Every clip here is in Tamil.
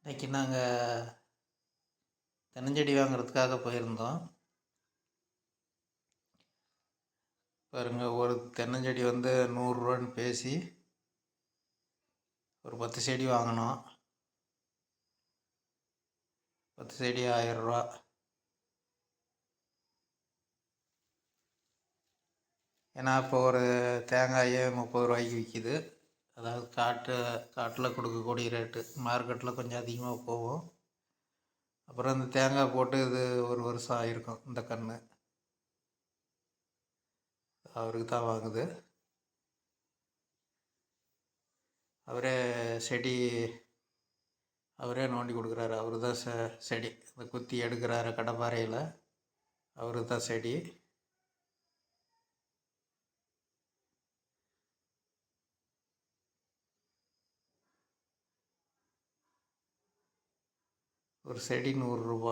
இன்றைக்கி நாங்கள் தென்னஞ்செடி வாங்குறதுக்காக போயிருந்தோம். பாருங்கள், ஒரு தென்னஞ்செடி வந்து 100 ரூபான்னு பேசி ஒரு 10 செடி வாங்கினோம். 10 செடி 1000 ரூபா. ஏன்னா இப்போ ஒரு தேங்காயே 30 ரூபாய்க்கு விற்கிது. அதாவது காட்டில் கொடுக்கக்கூடிய ரேட்டு. மார்க்கெட்டில் கொஞ்சம் அதிகமாக போகும். அப்புறம் இந்த தேங்காய் போட்டு இது ஒரு வருஷம் ஆகிருக்கும். இந்த கன்று அவருக்கு தான் வாங்குது. அவரே செடி அவரே நோண்டி கொடுக்குறாரு. அவரு தான் செடி இந்த குத்தி எடுக்கிறாரு கடப்பாறையில். அவரு தான் செடி. ஒரு செடி 100 ரூபா.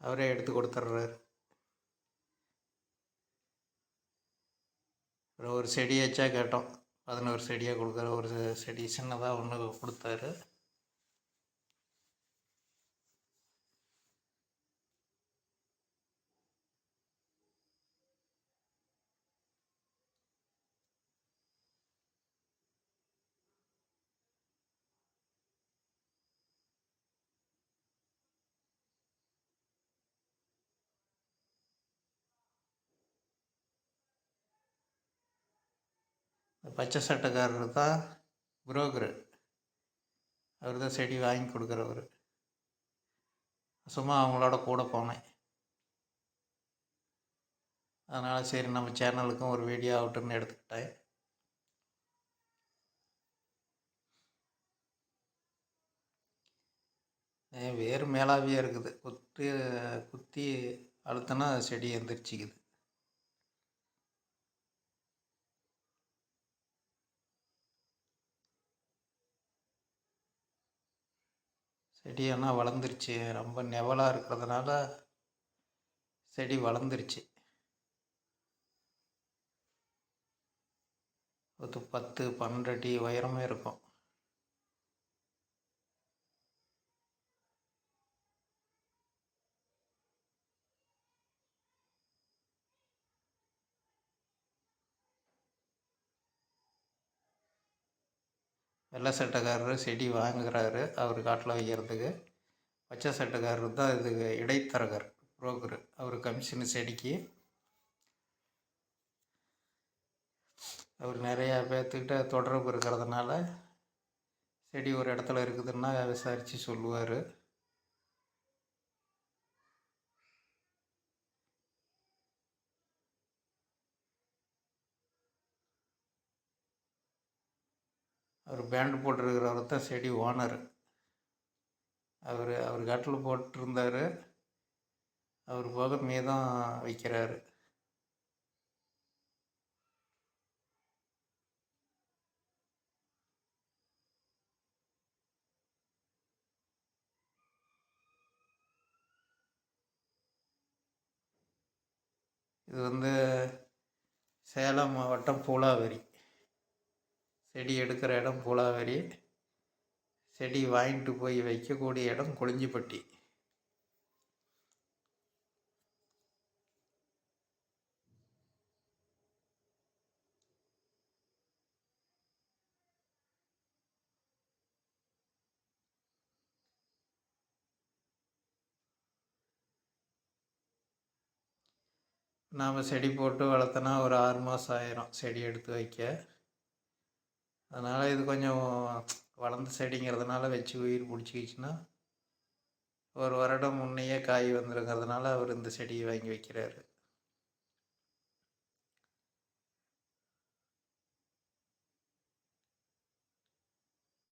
அவரே எடுத்து கொடுத்துட்றாரு. ஒரு செடியாச்சா கேட்டோம். 11 செடியாக கொடுக்குற. ஒரு செடி சின்னதாக ஒன்று கொடுத்தாரு. பச்சை சட்டைக்காரர் தான் புரோக்கரு. அவர் தான் செடி வாங்கி கொடுக்குறவர். சும்மா அவங்களோட கூட போனேன். அதனால் சரி நம்ம சேனலுக்கும் ஒரு வீடியோ ஆகட்டும்னு எடுத்துக்கிட்டேன். வேறு மேலாவியாக இருக்குது. குத்தி அழுத்தினா செடி எந்திரிச்சிக்குது. செடி ஆனால் வளர்ந்துருச்சு. ரொம்ப நெவலாக இருக்கிறதுனால செடி வளர்ந்துருச்சு. ஒரு 10-12 அடி உயரமே இருக்கும். வெள்ளை சட்டைக்காரர் செடி வாங்குகிறாரு அவர் காட்டில் வைக்கிறதுக்கு. பச்சை சட்டைக்காரர் தான் இதுக்கு இடைத்தரகர், புரோக்கரு. அவர் கமிஷனு செடிக்கு. அவர் நிறையா பேர்த்துக்கிட்ட தொடர்பு இருக்கிறதுனால செடி ஒரு இடத்துல இருக்குதுன்னா விசாரித்து சொல்லுவார். அவர் பேண்டு போட்டிருக்கிறவர் தான் செடி ஓனர். அவர் காட்டில் போட்டிருந்தார். அவர் போக மீதம் வைக்கிறாரு. இது வந்து சேலம் மாவட்டம் பூலாவரி. செடி எடுக்கிற இடம் பூலாவரி. செடி வாங்கிட்டு போய் வைக்கக்கூடிய இடம் கொளிஞ்சிப்பட்டி. நாம் செடி போட்டு வளர்த்தனா ஒரு 6 மாதம் ஆயிரும் செடி எடுத்து வைக்க. அதனால் இது கொஞ்சம் வளர்ந்த செடிங்கிறதுனால வச்சு உயிர் பிடிச்சிக்கிச்சின்னா ஒரு வருடம் முன்னையே காய் வந்துருங்கிறதுனால அவர் இந்த செடியை வாங்கி வைக்கிறாரு.